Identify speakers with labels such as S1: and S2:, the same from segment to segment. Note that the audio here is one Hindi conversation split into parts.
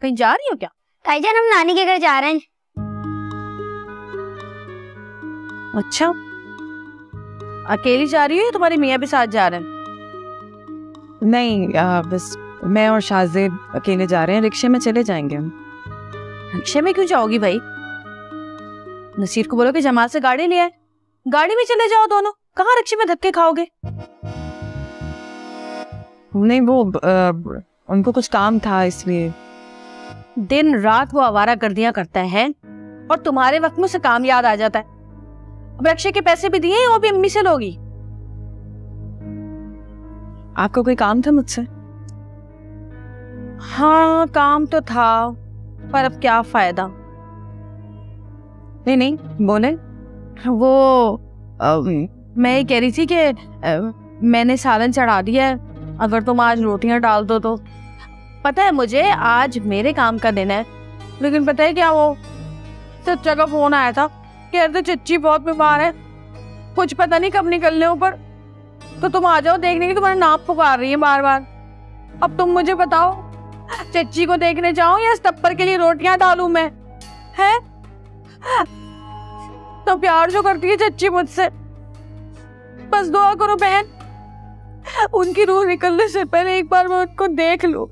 S1: कहीं जा रही हो क्या?
S2: ताईजान हम नानी के घर जा रहे हैं।
S1: अच्छा, अकेली जा रही हो या तुम्हारे मियाँ भी साथ जा रहे हैं?
S3: नहीं, बस मैं और शाहजेब अकेले जा रहे हैं, रिक्शे में चले जाएंगे हम।
S1: रिक्शे में क्यों जाओगी भाई? नसीर को बोलो कि जमात से गाड़ी ले आए, गाड़ी में चले जाओ दोनों। कहाँ रिक्शे में धक्के खाओगे?
S3: नहीं, वो उनको कुछ काम था इसलिए।
S1: दिन रात वो आवारागर्दियां करता है और तुम्हारे वक्त में उसे काम याद आ जाता है। अब रिक्शे के पैसे भी दिए, वो भी अम्मी से लोगी।
S3: आपका कोई काम था मुझसे?
S1: हाँ, काम तो था, पर अब क्या फायदा।
S3: नहीं, बोले।
S1: वो मैं ये कह रही थी कि मैंने सालन चढ़ा दिया है, अगर तुम आज रोटियां डाल दो तो। पता है मुझे आज मेरे काम का दिन है, लेकिन पता है क्या, वो चचा का फोन आया था, कह रहे थे चच्ची बहुत बीमार है, कुछ पता नहीं कब निकलने ऊपर, तो तुम आ जाओ देखने की, तुम्हारा नाम पुकार रही है बार बार। अब तुम मुझे बताओ, चच्ची को देखने जाऊं या टप्पर के लिए रोटियां डालूं मैं? है तो प्यार जो करती है चच्ची मुझसे, बस दुआ करो बहन, उनकी रूह निकलने से पहले एक बार मैं उनको देख लूं।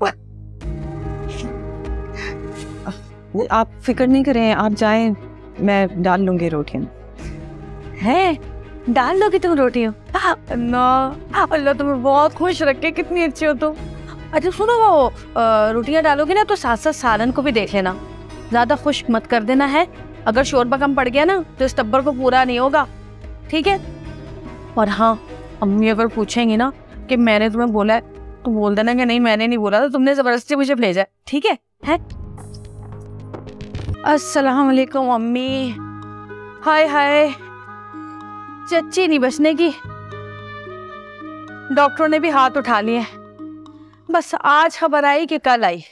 S3: आप फिक्र नहीं करें, आप जाएं, मैं डाल लूंगी रोटियां।
S1: हैं, डाल लोगी तुम रोटियां? अल्लाह अल्लाह तुम्हें बहुत खुश रखे, कितनी अच्छी हो तुम। अच्छा सुनो, वो रोटियां डालोगे ना तो साथ साथ सालन को भी देख लेना, ज्यादा खुश मत कर देना है, अगर शोरबा कम पड़ गया ना तो इस टब्बर को पूरा नहीं होगा, ठीक है? और हाँ, अम्मी अगर पूछेंगी ना कि मैंने तुम्हें बोला है तो बोल देना कि नहीं मैंने नहीं बोला था, तुमने जबरदस्ती मुझे भेजा, ठीक है? अस्सलाम वालेकुम अम्मी। हाय हाय, चच्ची नहीं बचने की, डॉक्टरों ने भी हाथ उठा लिए, बस आज खबर आई कि कल आई।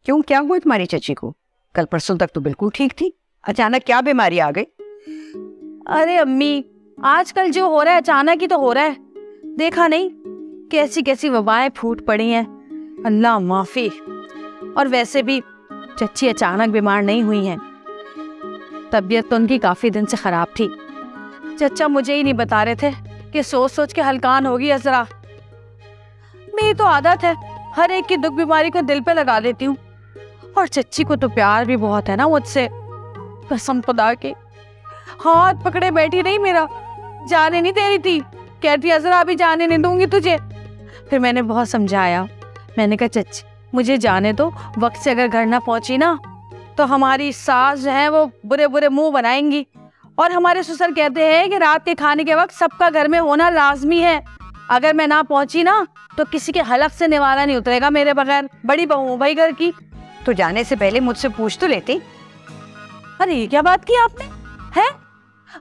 S4: क्यों, क्या हुआ तुम्हारी चची को? कल परसों तक तो बिल्कुल ठीक थी, अचानक क्या बीमारी आ गई?
S1: अरे अम्मी, आजकल जो हो रहा है अचानक ही तो हो रहा है, देखा नहीं कैसी कैसी वबाएं फूट पड़ी हैं, अल्लाह माफी। और वैसे भी चच्ची अचानक बीमार नहीं हुई हैं, तबीयत तो उनकी काफी दिन से खराब थी। चचा मुझे ही नहीं बता रहे थे कि सोच सोच के हलकान होगी अजरा। मेरी तो आदत है, हर एक की दुख बीमारी को दिल पे लगा लेती हूँ, और चच्ची को तो प्यार भी बहुत है ना मुझसे, कसम खुदा के हाथ पकड़े बैठी नहीं मेरा, जाने नहीं दे रही थी, कहती अजरा अभी जाने नहीं दूंगी तुझे। फिर मैंने बहुत समझाया, मैंने कहा चच्ची मुझे जाने दो, वक्त से अगर घर ना पहुंची ना तो हमारी सास जो है वो बुरे बुरे मुंह बनाएंगी, और हमारे ससुर कहते हैं कि रात के खाने के वक्त सबका घर में होना लाजमी है, अगर मैं ना पहुंची ना तो किसी के हलक से निवाला नहीं उतरेगा मेरे बगैर, बड़ी बहू हूं भाई घर की।
S4: तो जाने से पहले मुझसे पूछ तो लेती।
S1: अरे ये क्या बात की आपने? है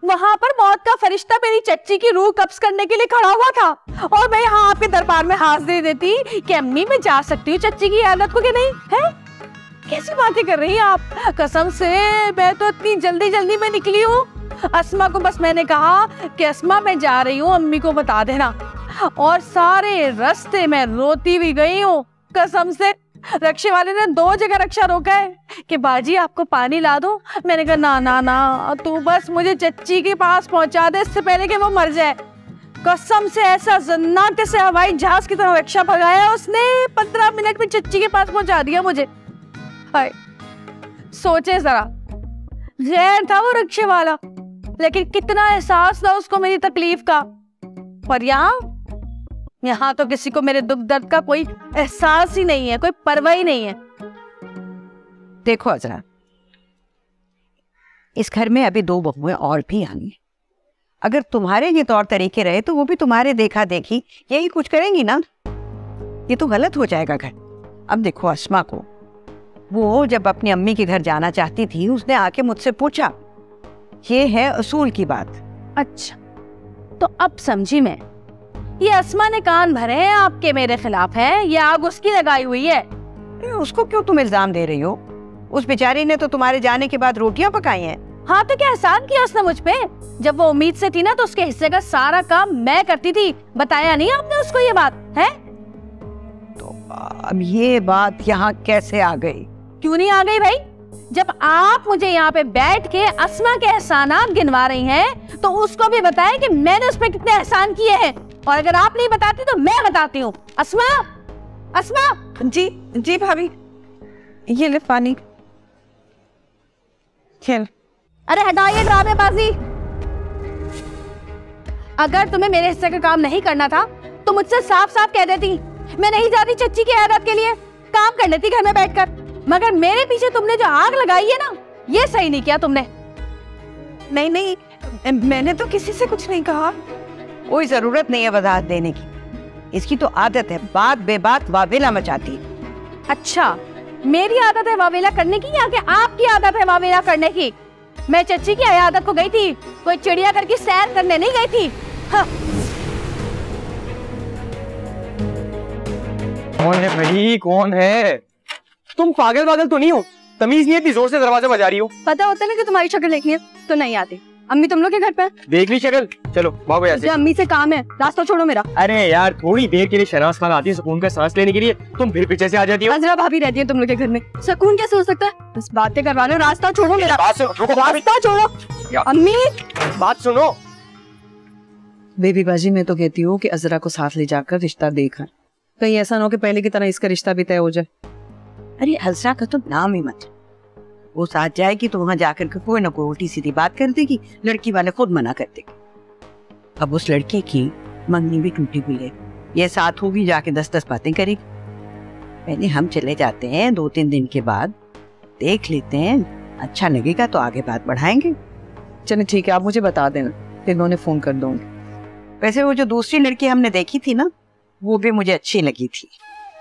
S1: वहां पर मौत का फरिश्ता मेरी चच्ची की रूह कब्ज करने के लिए खड़ा हुआ था, और मैं यहाँ आपके दरबार में हाथ दे देती कि अम्मी मैं जा सकती हूँ चच्ची की हालत को कि नहीं? है कैसी बातें कर रही हैं आप? कसम से मैं तो इतनी जल्दी जल्दी में निकली हूँ, अस्मा को बस मैंने कहा कि अस्मा मैं जा रही हूँ, अम्मी को बता देना, और सारे रास्ते में रोती भी गई हूँ। कसम से रक्षे वाले ने 2 जगह रक्षा रोका है कि बाजी आपको पानी ला दूं, मैंने कहा ना ना ना, तू बस मुझे चच्ची के पास पहुंचा दे इससे पहले कि वो मर जाए। कसम से ऐसा जन्नाटे से हवाई जहाज की तरह रक्षा भगाया उसने, 15 मिनट में चच्ची के पास पहुंचा दिया मुझे। हाय सोचे जरा, जहर था वो रक्षे वाला, लेकिन कितना एहसास था उसको मेरी तकलीफ का, पर यहाँ तो किसी को मेरे दुख दर्द का कोई एहसास ही नहीं है, कोई परवाह ही नहीं है।
S4: देखो अजरा, इस घर में अभी 2 बहुएं और भी आनी है, अगर तुम्हारे ये तौर तरीके रहे तो वो भी तुम्हारे देखा देखी यही कुछ करेंगी ना, ये तो गलत हो जाएगा घर। अब देखो अस्मा को, वो जब अपनी अम्मी के घर जाना चाहती थी उसने आके मुझसे पूछा, ये है असूल की बात।
S1: अच्छा तो अब समझी मैं, ये अस्मा ने कान भरे हैं आपके मेरे खिलाफ है, ये आग उसकी लगाई हुई है।
S4: उसको क्यों तुम इल्जाम दे रही हो? उस बेचारी ने तो तुम्हारे जाने के बाद रोटियां पकाई हैं।
S1: हाँ तो क्या एहसान किया उसने मुझ पे? जब वो उम्मीद से थी ना तो उसके हिस्से का सारा काम मैं करती थी, बताया नहीं आपने उसको ये बात है?
S4: तो अब ये बात यहाँ कैसे आ गई?
S1: क्यों नहीं आ गई भाई? जब आप मुझे यहाँ पे बैठ के अस्मा के एहसानात गिनवा रही हैं, तो उसको भी बताएं कि मैंने उस पर कितने एहसान किए हैं। और अगर आप नहीं बताती तो मैं बताती हूँ। अस्मा, अस्मा।
S3: जी जी भाभी, ये ले पानी खेल।
S1: अरे हटाइए ड्रामेबाजी। अगर तुम्हें मेरे हिस्से का काम नहीं करना था तो मुझसे साफ साफ कह देती। मैं नहीं जाती चच्ची की इयादत के लिए, काम कर लेती घर में बैठकर। मगर मेरे पीछे तुमने जो आग लगाई है ना, ये सही नहीं किया तुमने।
S3: नहीं नहीं, मैंने तो किसी से कुछ नहीं कहा।
S4: कोई जरूरत नहीं है वजाहत देने की। इसकी तो आदत है बात बेबात वावेला मचाती।
S1: अच्छा, मेरी आदत है वावेला करने की या कि आपकी आदत है वावेला करने की? मैं चच्ची की इयादत को गई थी, कोई चिड़ियाघर की सैर करने नहीं गई थी। हाँ।
S5: कौन है भाई, कौन है? तुम पागल पागल तो नहीं हो? तमीज नहीं है, इतनी जोर से दरवाजा बजा रही हो।
S1: पता होता ना कि तुम्हारी शक्ल देखनी है तो नहीं आती। अम्मी तुम लोग के घर पे?
S5: देख ली शक्ल, चलो भागो यहाँ से।
S1: अम्मी से काम है, रास्ता छोड़ो मेरा।
S5: अरे यार, थोड़ी देर के लिए शहनाज खान आती है सुकून का सांस लेने के लिए, तुम फिर पीछे से आ जाती हो।
S1: अजरा भाभी रहती है तुम लोग के घर में, सुकून कैसे हो सकता है? बस बातें करवा लो, रास्ता छोड़ो मेरा।
S5: बात सुनो, रुको,
S1: रास्ता छोड़ो अम्मी।
S5: बात सुनो।
S3: बेबी बाजी, मैं तो कहती हूँ कि अजरा को साथ ले जाकर रिश्ता देखा, कहीं ऐसा ना हो कि पहले की तरह इसका रिश्ता भी तय हो जाए।
S4: अरे अजरा का तो नाम ही मत। वो साथ जाएगी तो वहां जाकर के कोई ना कोई उल्टी सीधी बात कर देगी, लड़की वाले खुद मना कर देंगे। अब उस लड़के की मंगनी भी टूटी हुई है, ये साथ होगी जाके 10-10 बातें करेगी। पहले हम चले जाते हैं, 2-3 दिन के बाद देख लेते हैं, अच्छा लगेगा तो आगे बात बढ़ाएंगे।
S3: चलिए ठीक है, आप मुझे बता देना, फिर मैं उन्हें फोन कर दूंगी।
S4: वैसे वो जो दूसरी लड़की हमने देखी थी ना, वो भी मुझे अच्छी लगी थी।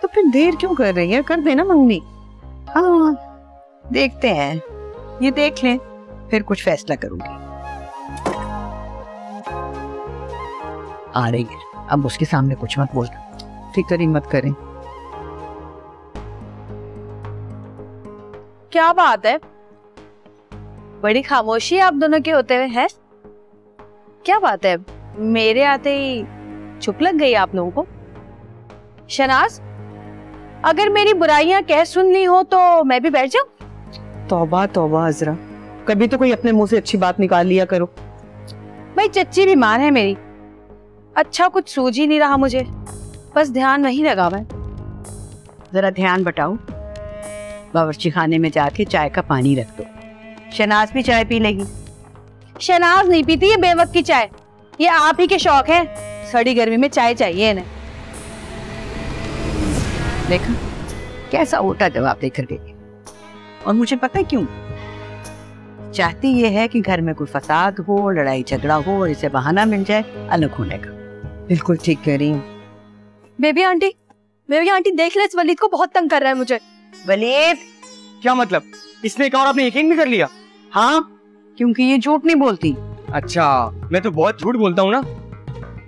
S3: तो फिर देर क्यों कर रही है, कर देना मंगनी।
S4: हाँ देखते हैं, ये देख लें फिर कुछ फैसला करूंगी। आ रही है, अब उसके सामने कुछ मत बोलना।
S3: फिक्र मत करें।
S1: क्या बात है, बड़ी खामोशी आप दोनों के होते हुए है। क्या बात है, मेरे आते ही चुप लग गई आप लोगों को? शनाज, अगर मेरी बुराइयां कह सुन ली हो तो मैं भी बैठ जाऊं?
S3: तौबा तौबा अजरा, कभी तो कोई अपने मुंह से अच्छी बात निकाल लिया करो।
S1: भाई चच्ची बीमार है मेरी, अच्छा कुछ सूझ ही नहीं रहा मुझे, बस ध्यान वहीं लगा मैं।
S4: जरा ध्यान बटाओ, बावर्ची खाने में जाके चाय का पानी रख दो, शनाज भी चाय पी लेगी।
S1: शनाज नहीं पीती ये बेवक्त की चाय, ये आप ही के शौक है। सड़ी गर्मी में चाय चाहिए इन्हें।
S4: देखा कैसा उल्टा जवाब देकर गई। और मुझे पता है क्यों, चाहती ये है कि घर में कोई फसाद हो, लड़ाई झगड़ा हो और इसे बहाना मिल जाए अलग होने का।
S3: बिल्कुल ठीक कह रही हूँ।
S1: बेबी आंटी देख ले, इस वलीद को बहुत तंग कर रहा है मुझे।
S4: वलीद,
S5: क्या मतलब? इसने कहा और आपने यकीन भी कर लिया?
S4: हाँ, क्योंकि ये झूठ नहीं बोलती।
S5: अच्छा, मैं तो बहुत झूठ बोलता हूँ ना।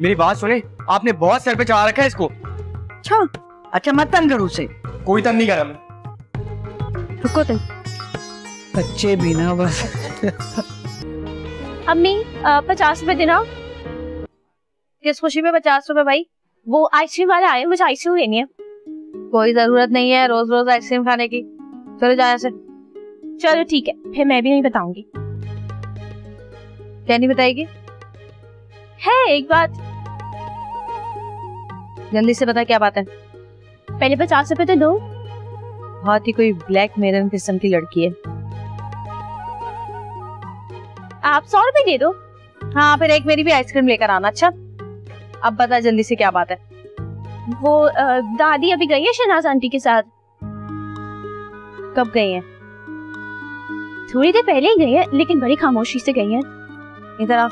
S5: मेरी बात सुने, आपने बहुत सर पे चढ़ा रखा है इसको।
S4: अच्छा मत तंग करो उसे।
S5: कोई तंग नहीं करा मैं।
S1: रुको तुम।
S3: बच्चे भी ना बस।
S1: अम्मी 50 रुपए देना। किस खुशी में 50 रुपए भाई? वो आइसक्रीम वाले आए, मुझे आइसक्रीम लेनी है। कोई जरूरत नहीं है रोज रोज आइसक्रीम खाने की, चलो जाए से। चलो ठीक है, फिर मैं भी नहीं बताऊंगी। क्या नहीं बताएगी? है एक बात, जल्दी से बता क्या बात है। पहले 50 रुपए तो दो। बहुत ही कोई ब्लैक मेरन किस्म की लड़की है। आप 100 रुपए दे दो। हाँ, फिर एक मेरी भी आइसक्रीम लेकर आना। अच्छा अब बता जल्दी से क्या बात है। वो दादी अभी गई है शहनाज आंटी के साथ। कब गई है? थोड़ी देर पहले ही गई है, लेकिन बड़ी खामोशी से गई है। इधर आ,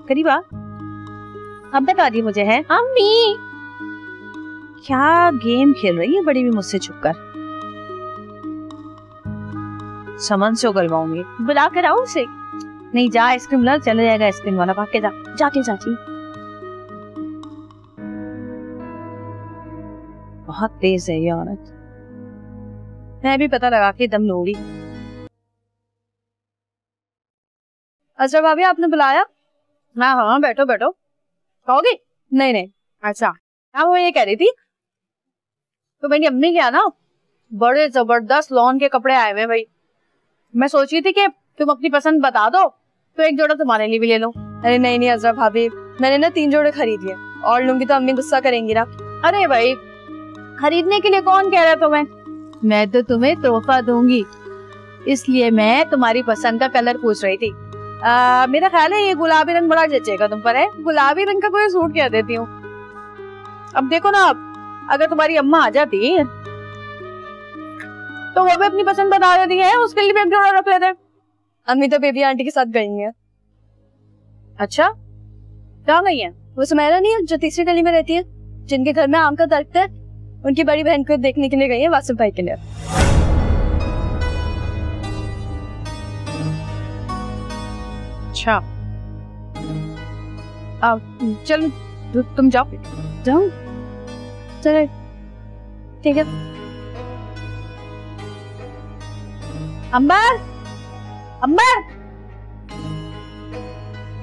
S1: करीब आ। अब बता दी मुझे है। अम्मी क्या गेम खेल रही है बड़ी भी मुझसे छुपकर। समन से उगलवाऊंगी, बुला कर आओ उसे। नहीं जा, आइसक्रीम ला, चला जाएगा आइसक्रीम वाला। भाग के जा, जाके चाची। बहुत तेज है ये औरत। मैं भी पता लगा के दम लूंगी। अच्छा भाभी आपने बुलाया? हाँ हाँ बैठो बैठो। कहोगे? नहीं नहीं। अच्छा हाँ, वो ये कह रही थी तो मेरी अम्मी क्या ना बड़े जबरदस्त लॉन के कपड़े आए हुए भाई। मैं सोच रही थी कि तुम अपनी पसंद बता दो तो एक जोड़ा तुम्हारे लिए भी ले लो।
S6: अरे नहीं नहीं अजरा भाभी, मैंने ना 3 जोड़े खरीद लिए और लूंगी तो अम्मी गुस्सा करेंगी ना।
S1: अरे भाई खरीदने के लिए कौन कह रहा है तुम्हें? मैं तो तुम्हें तोहफा दूंगी, इसलिए मैं तुम्हारी पसंद का कलर पूछ रही थी। मेरा ख्याल है ये गुलाबी रंग बड़ा जचेगा तुम पर। है गुलाबी रंग का कोई सूट कह देती हूँ। अब देखो ना, अगर तुम्हारी अम्मा आ जाती तो वो भी अपनी पसंद बता देती है, उसके लिए भी एक जोड़ा रख लेते।
S6: अम्मी तो बेबी आंटी के साथ गई हैं।
S1: अच्छा कहाँ गई है?
S6: वो सुमेरा नहीं है जो तीसरी गली में रहती है, जिनके घर में आम का दरख्त है, उनकी बड़ी बहन को देखने के लिए गई है वासिफ भाई के लिए।
S1: अच्छा चलो तुम जाओ।
S6: जाऊं? चले ठीक है।
S1: अंबर, अंबर।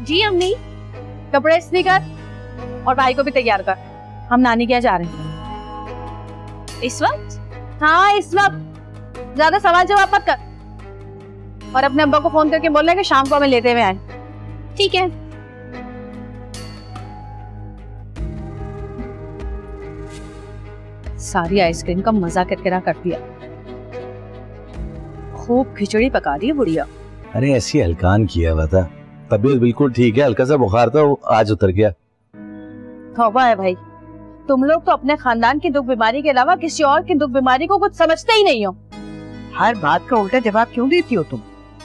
S6: जी अम्मी।
S1: कपड़े इस्त्री कर और भाई को भी तैयार कर, हम नानी के यहाँ जा रहे हैं।
S6: इस वक्त?
S1: हाँ इस वक्त। ज्यादा सवाल जवाब मत कर और अपने अब्बा को फोन करके बोलना कि शाम को हमें लेते हुए आए।
S6: ठीक है।
S1: सारी आइसक्रीम का मजा करके कर दिया। खूब खिचड़ी पका दी बुढ़िया।
S7: अरे ऐसी हल्कान किया हुआ था, तबीयत बिल्कुल ठीक है, हल्का सा बुखार था वो आज उतर गया।
S1: तौबा है भाई, तुम लोग तो अपने खानदान की दुख बीमारी के अलावा किसी और की दुख बीमारी को कुछ समझते ही नहीं हो।
S4: हर बात का उल्टा जवाब क्यों देती हो तुम?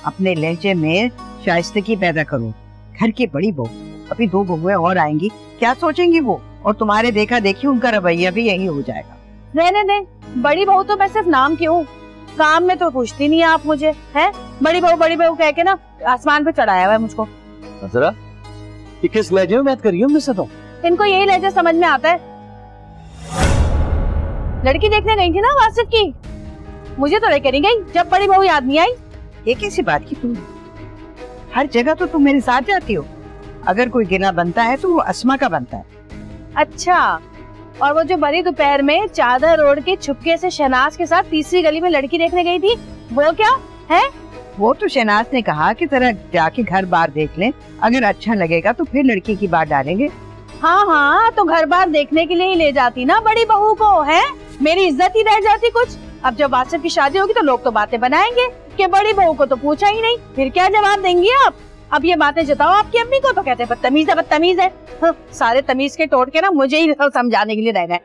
S4: अपने लहजे में शाइस्तगी पैदा करो। घर की बड़ी बहू, अभी 2 बहुएं और आएंगी, क्या सोचेंगी वो? और तुम्हारे देखा देखी उनका रवैया भी यही हो जाएगा।
S1: रहने दे, बड़ी बहू तो मैं सिर्फ नाम की हूँ, काम में तो पूछती नहीं है आप मुझे। है बड़ी बहू कह के ना आसमान पे चढ़ाया हुआ है मुझको।
S7: जरा ये किस लहजे में बात कर रही हो मुझसे? तो
S1: इनको यही लहजा समझ में आता है। लड़की देखने गई थी ना वासिफ की, मुझे तो लेकर नहीं गई जब बड़ी बहू याद नहीं आई।
S4: ये कैसी बात की तुम? हर जगह तो तुम मेरे साथ जाती हो। अगर कोई गिला बनता है तो वो अस्मा का बनता है।
S1: अच्छा, और वो जो बड़ी दोपहर में चादर ओढ़ के छुपके से शहनाज के साथ तीसरी गली में लड़की देखने गई थी, वो क्या है?
S4: वो तो शहनाज ने कहा कि जरा जाके घर बार देख लें, अगर अच्छा लगेगा तो फिर लड़की की बात डालेंगे।
S1: हाँ हाँ, तो घर बार देखने के लिए ही ले जाती ना बड़ी बहू को। है मेरी इज्जत ही रह जाती कुछ। अब जब वासिफ की शादी होगी तो लोग तो बातें बनाएंगे कि बड़ी बहू को तो पूछा ही नहीं, फिर क्या जवाब देंगी आप? अब ये बातें जताओ आपकी अम्मी को तो कहते हैं बदतमीज है बदतमीज है। हाँ, सारे तमीज के तोड़ के ना मुझे ही समझाने के लिए रह गए।